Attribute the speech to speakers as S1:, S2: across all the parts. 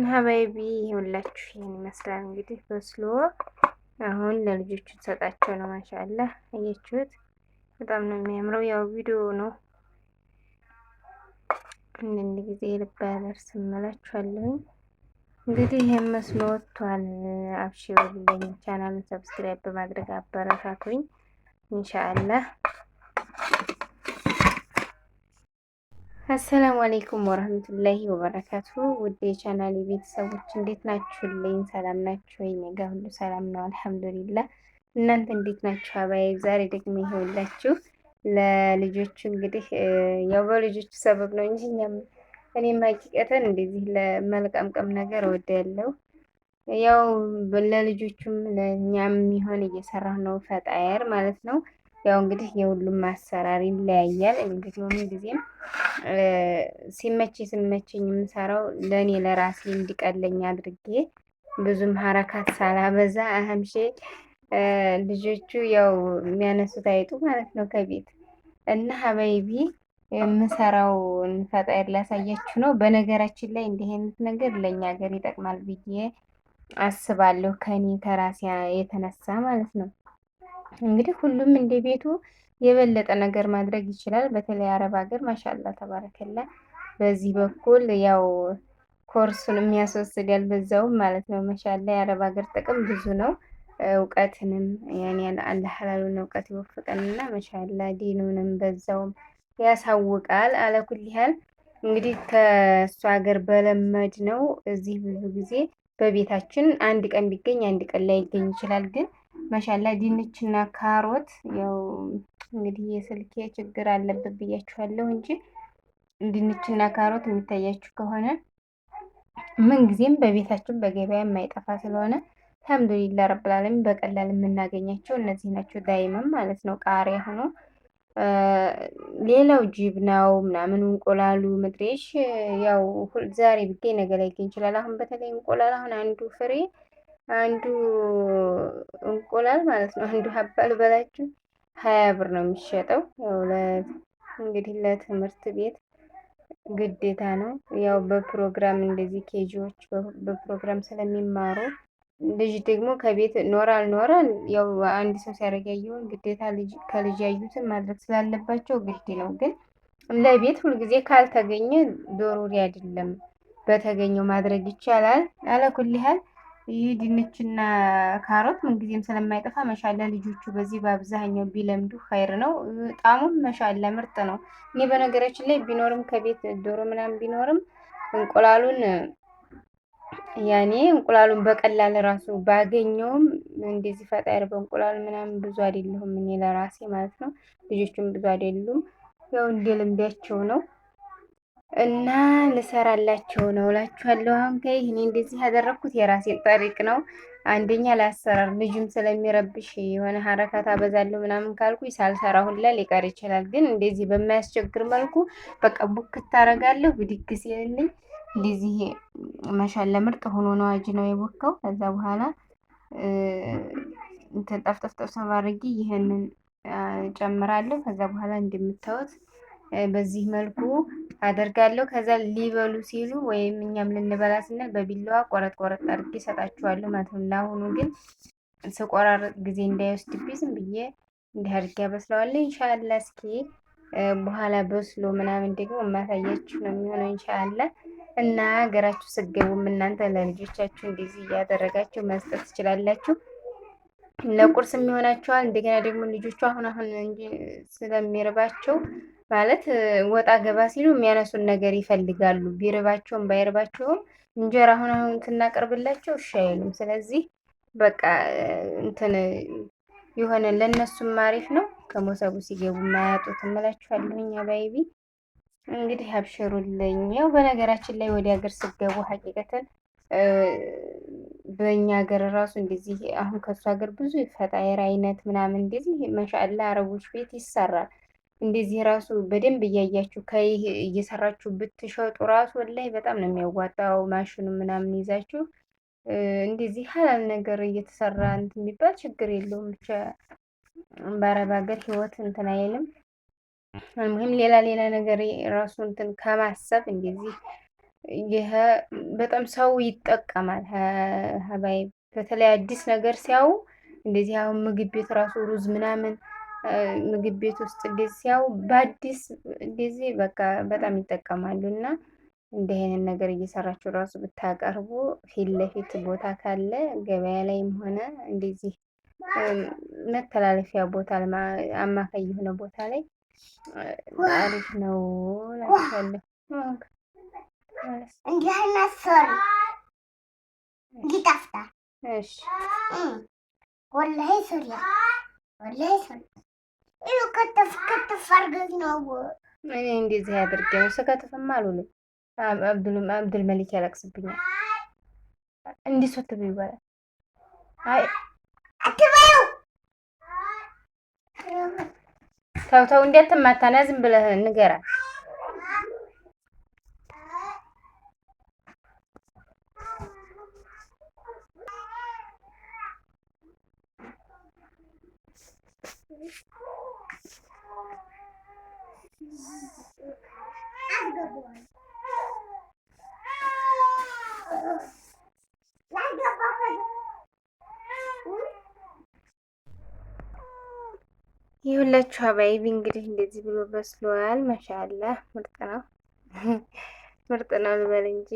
S1: ሀባይቢ ይኸውላችሁ ይህን ይመስላል እንግዲህ በስሎ አሁን ለልጆቹ ተሰጣቸው ነው። ማሻአላህ አያችሁት? በጣም ነው የሚያምረው። ያው ቪዲዮ ነው አንዳንድ ጊዜ ልብ አያደርስም እላችኋለሁ። እንግዲህ ይህን መስሎ ወጥቷል። አብሽሩልኝ። ቻናሉን ሰብስክራይብ በማድረግ አበረታቱኝ ኢንሻአላህ። አሰላሙ አሌይኩም ወረህመቱላሂ ወበረካቱ። ውድ የቻናሌ ቤተሰቦች እንዴት ናችሁልኝ? ሰላም ናችሁ? እኔ ጋ ሁሉ ሰላም ነው አልሐምዱሊላህ። እናንተ እንዴት ናችሁ? አባይ ዛሬ ደግሞ ይኸውላችሁ ለልጆቹ እንግዲህ ያው በልጆቹ ሰበብ ነው እንጂ እኔም ሀቂቀተን እንደዚህ ለመልቀምቀም ነገር እወዳለሁ። ያው ለልጆቹም ለእኛም የሚሆን እየሰራሁ ነው ፈጣየር ማለት ነው። ያው እንግዲህ የሁሉም አሰራር ይለያያል። እንግዲህ ምን ጊዜም ሲመቸኝ የምሰራው ለእኔ ለራሴ እንዲቀለኝ አድርጌ ብዙም ሀረካት ሳላበዛ አህምሼ ልጆቹ ያው የሚያነሱት አይጡ ማለት ነው ከቤት እና ሀበይቢ የምሰራው ፈጣየር ላሳያችሁ ነው። በነገራችን ላይ እንዲህ አይነት ነገር ለእኛ ሀገር ይጠቅማል ብዬ አስባለሁ ከኔ ከራሴ የተነሳ ማለት ነው። እንግዲህ ሁሉም እንደ ቤቱ የበለጠ ነገር ማድረግ ይችላል። በተለይ አረብ ሀገር ማሻላ ተባረከላ በዚህ በኩል ያው ኮርሱን የሚያስወስዳል በዛውም ማለት ነው። ማሻላ የአረብ ሀገር ጥቅም ብዙ ነው። እውቀትንም ያኔ አላህ ሐላሉን እውቀት ይወፍቀንና ማሻላ ዲኑንም በዛውም ያሳውቃል። አለኩል ያህል እንግዲህ ከእሱ ሀገር በለመድ ነው። እዚህ ብዙ ጊዜ በቤታችን አንድ ቀን ቢገኝ አንድ ቀን ላይ ይገኝ ይችላል ግን ማሻላ ድንችና ካሮት ያው እንግዲህ የስልኬ ችግር አለበት ብያችኋለሁ እንጂ ድንችና ካሮት የሚታያችሁ ከሆነ ምን ጊዜም በቤታችን በገበያ የማይጠፋ ስለሆነ አልሐምዱሊላህ ረብል ዓለሚን በቀላል የምናገኛቸው እነዚህ ናቸው። ዳይመም ማለት ነው ቃሪያ ሆኖ ሌላው ጅብናው ምናምን እንቁላሉ ምድሬሽ ያው ዛሬ ቢገኝ ነገ ላይ ይገኝ ይችላል። አሁን በተለይ እንቁላል አሁን አንዱ እንቁላል ማለት ነው አንዱ ሀባ ልበላችሁ 20 ብር ነው የሚሸጠው። ያው እንግዲህ ለትምህርት ቤት ግዴታ ነው። ያው በፕሮግራም እንደዚህ ኬጂዎች በፕሮግራም ስለሚማሩ ልጅ ደግሞ ከቤት ኖረ አልኖረ ያው አንድ ሰው ሲያደርግ ያየውን ግዴታ ከልጅ ያዩትን ማድረግ ስላለባቸው ግድ ነው። ግን ለቤት ሁልጊዜ ካልተገኘ ዶሮሪ አይደለም፣ በተገኘው ማድረግ ይቻላል። አለኩል ያህል ይህ ድንችና ካሮት ምንጊዜም ስለማይጠፋ መሻላ ልጆቹ በዚህ በአብዛኛው ቢለምዱ ኸይር ነው። ጣሙም መሻላ ምርጥ ነው። እኔ በነገራችን ላይ ቢኖርም ከቤት ዶሮ ምናምን ቢኖርም እንቁላሉን በቀላል ራሱ ባገኘውም እንደዚህ ፈጣየር በእንቁላል ምናምን ብዙ አይደለሁም እኔ ለራሴ ማለት ነው። ልጆቹም ብዙ አይደሉም። ያው እንደ ልምዳቸው ነው እና ልሰራላቸው ነው እላችኋለሁ። አሁን እኔ እንደዚህ ያደረኩት የራሴን ጠሪቅ ነው። አንደኛ ለአሰራር ልጅም ስለሚረብሽ የሆነ ሀረካት አበዛለሁ ምናምን ካልኩኝ ሳልሰራ ሁላ ሊቀር ይችላል። ግን እንደዚህ በማያስቸግር መልኩ በቃ ቡክት አደርጋለሁ ብድግ ሲልልኝ እንደዚህ ማሻላ ምርጥ ሆኖ ነው አጅ ነው የቦካው። ከዛ በኋላ እንትን ጠፍጠፍ አድርጌ ይሄንን ጨምራለሁ። ከዛ በኋላ እንደምታዩት በዚህ መልኩ አደርጋለሁ። ከዛ ሊበሉ ሲሉ ወይም እኛም ልንበላ ስንል በቢላዋ ቆረጥ ቆረጥ አድርጌ እሰጣችኋለሁ ማለት ነው። ለአሁኑ ግን ስቆራረጥ ጊዜ እንዳይወስድብኝ ዝም ብዬ እንዲህ አድርጌ አበስለዋለሁ። ኢንሻአላ እስኪ በኋላ በስሎ ምናምን ደግሞ የማሳያችሁ ነው የሚሆነው ኢንሻአላ። እና ሀገራችሁ ስገቡም እናንተ ለልጆቻችሁ እንደዚህ እያደረጋችሁ መስጠት ትችላላችሁ። ለቁርስ የሚሆናቸዋል። እንደገና ደግሞ ልጆቹ አሁን እንጂ ስለሚርባቸው ማለት ወጣ ገባ ሲሉ የሚያነሱን ነገር ይፈልጋሉ። ቢርባቸውም ባይርባቸውም እንጀራ አሁን ስናቀርብላቸው እሺ አይሉም። ስለዚህ በቃ እንትን የሆነ ለነሱም አሪፍ ነው። ከሞሰቡ ሲገቡ የማያጡት እምላችኋለሁኝ። አባይቢ እንግዲህ አብሽሩልኝ። ያው በነገራችን ላይ ወደ ሀገር ስገቡ ሀቂቀተን በእኛ ሀገር ራሱ እንደዚህ አሁን ከሱ ሀገር ብዙ ፈጣየር አይነት ምናምን እንደዚህ ማሻአላ አረቦች ቤት ይሰራል። እንደዚህ ራሱ በደንብ እያያችሁ ከይህ እየሰራችሁ ብትሸጡ ራሱ ወላሂ በጣም ነው የሚያዋጣው። ማሽኑ ምናምን ይዛችሁ እንደዚህ ሀላል ነገር እየተሰራ እንትን የሚባል ችግር የለውም። ብቻ በአረብ ሀገር ህይወት እንትን አይልም። ሙሂም ሌላ ነገር ራሱ እንትን ከማሰብ እንደዚህ ይሄ በጣም ሰው ይጠቀማል። ሀባይ በተለይ አዲስ ነገር ሲያዩ እንደዚህ አሁን ምግብ ቤት ራሱ ሩዝ ምናምን ምግብ ቤት ውስጥ እንደዚህ ሲያዩ በአዲስ እንደዚህ በቃ በጣም ይጠቀማሉ። እና እንዲህ አይነት ነገር እየሰራችሁ ራሱ ብታቀርቡ ፊት ለፊት ቦታ ካለ ገበያ ላይም ሆነ እንደዚህ መተላለፊያ ቦታ አማካይ የሆነ ቦታ ላይ አሪፍ ነው እላችኋለሁ።
S2: እንዲህ አይነት ሰሪ ይጣፍጣል።
S1: እሺ
S2: ወላሂ ሶሪያ ወላሂ ሶሪያ ይኸው ከተፍ ከተፍ አድርገሽ ነው።
S1: እኔ እንደዚህ አድርጌ ነው ስከትፍማ አልውልም። አብዱል መሊክ ያለቅስብኛል። እንዲህ ሶት ብዩ ይባላል። አይ
S2: አትበይው።
S1: ተው ተው፣ እንዳትማታና ዝም ብለህ ንገራት። ይኸውላችሁ ሀባይቢ እንግዲህ እንደዚህ ብሎ በስሏል። ማሻአላ ምርጥ ነው፣ ምርጥ ነው ልበል እንጂ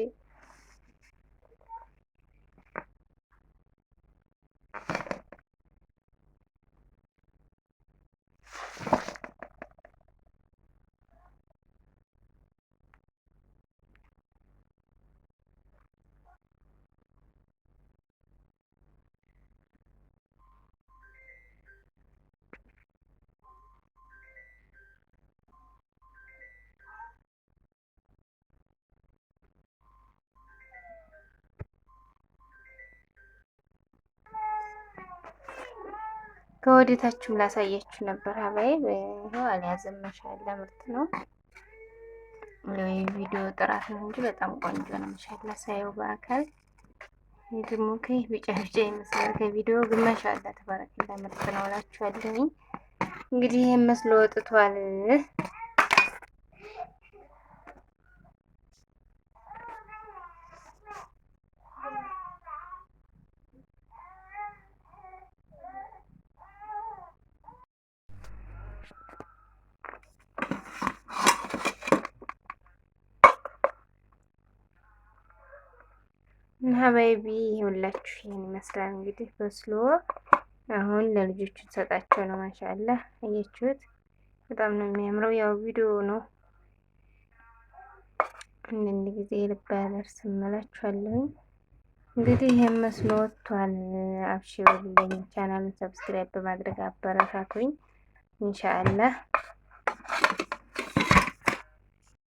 S1: ከወዴታችሁም ላሳያችሁ ነበር ሀባይ። ይኸው አልያዘም። ማሻአላ ምርጥ ነው። የቪዲዮ ጥራት ነው እንጂ በጣም ቆንጆ ነው። ማሻአላ ሳየው በአካል ይህ ደግሞ ከይህ ቢጫ ቢጫ ይመስላል። ከቪዲዮ ግን ማሻአላ ተባረከላ ምርጥ ነው እላችኋለሁ። እንግዲህ ይሄን መስሎ ወጥቷል። ሀባይቢ ይኸውላችሁ ይሄን ይመስላል እንግዲህ በስሎ አሁን ለልጆቹ ሰጣቸው ነው። ማሻአላ አያችሁት? በጣም ነው የሚያምረው። ያው ቪዲዮ ነው አንዳንድ ጊዜ ልብ አያደርስም እላችኋለሁ። እንግዲህ ይሄን መስሎ ወጥቷል። አብሽሩልኝ። ቻናሉን ሰብስክራይብ በማድረግ አበረታቱኝ ኢንሻአላህ።